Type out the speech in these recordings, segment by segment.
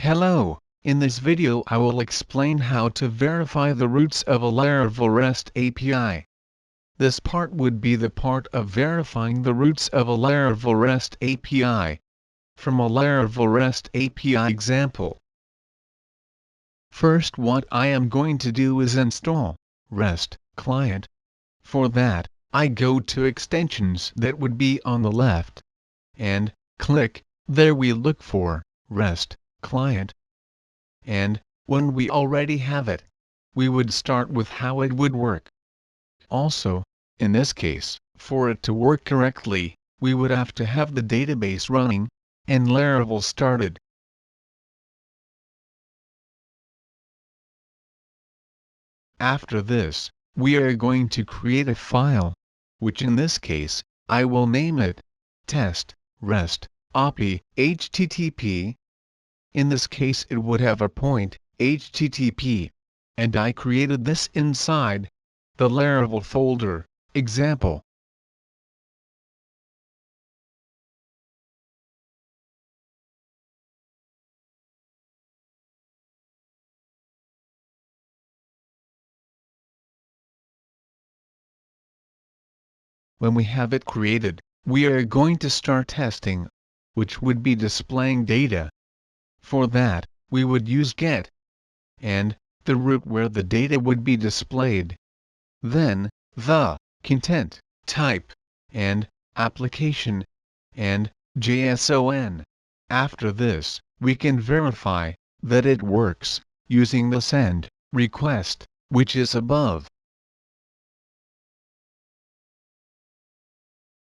Hello, in this video I will explain how to verify the roots of a Laravel REST API. This part would be the part of verifying the roots of a Laravel REST API from a Laravel REST API example. First, what I am going to do is install restclient. For that, I go to extensions that would be on the left and click there. We look for restclient. And when we already have it, we would start with how it would work. Also, in this case, for it to work correctly, we would have to have the database running and Laravel started. After this, we are going to create a file, which in this case, I will name it test RestAPI HTTP. In this case it would have a point, HTTP, and I created this inside the Laravel folder, example. When we have it created, we are going to start testing, which would be displaying data. For that, we would use get and the root where the data would be displayed. Then, the content type and application and JSON. After this, we can verify that it works using the send request, which is above.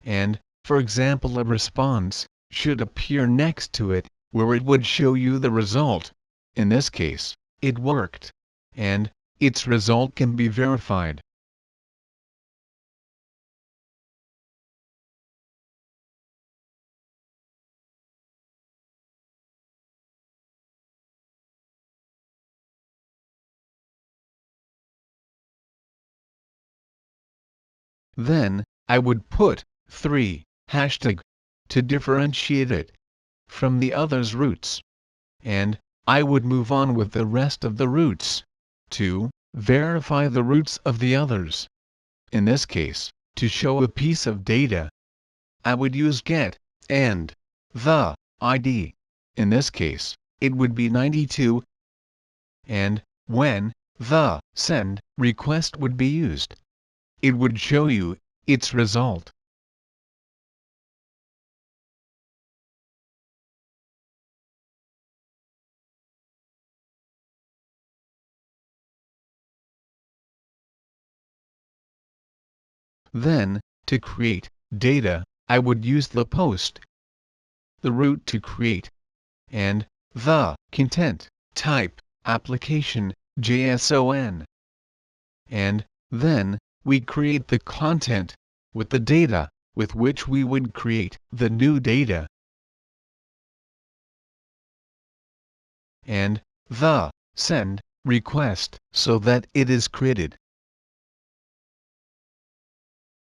And, for example, a response should appear next to it, where it would show you the result. In this case, it worked, and its result can be verified. Then, I would put 3 hashtag to differentiate it from the others' roots. And I would move on with the rest of the roots to verify the roots of the others. In this case, to show a piece of data, I would use get and the ID. In this case, it would be 92. And when the send request would be used, it would show you its result. Then, to create data, I would use the post, the root to create, and the content type application JSON. And then, we create the content with the data with which we would create the new data. And the send request so that it is created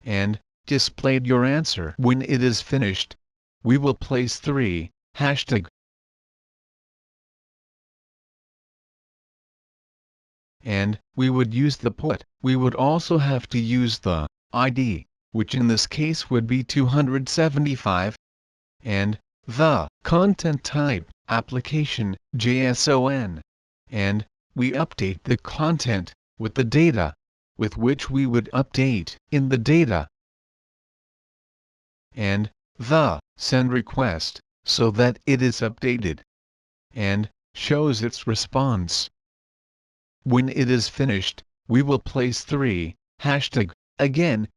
and displayed your answer. When it is finished, we will place 3 hashtag and we would use the put. We would also have to use the ID, which in this case would be 275, and the content type application JSON, and we update the content with the data with which we would update in the data, and the send request so that it is updated and shows its response. When it is finished, we will place 3 hashtag again.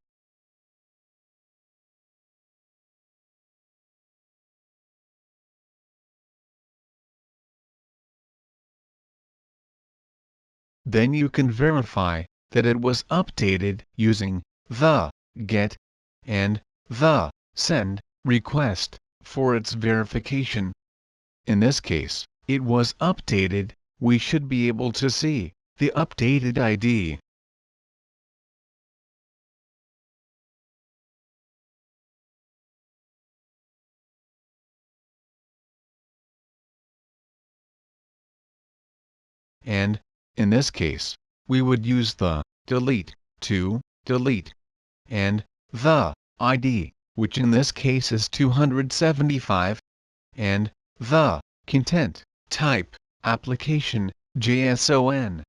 Then you can verify that it was updated using the get and the send request for its verification. In this case, it was updated. We should be able to see the updated ID. and, in this case, we would use the delete to delete, and the ID, which in this case is 275, and the content type application JSON,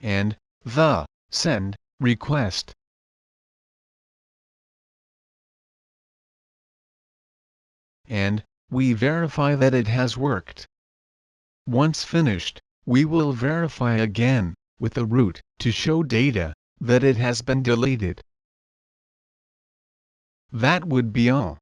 and the send request. And we verify that it has worked. Once finished, we will verify again with the root to show data that it has been deleted. That would be all.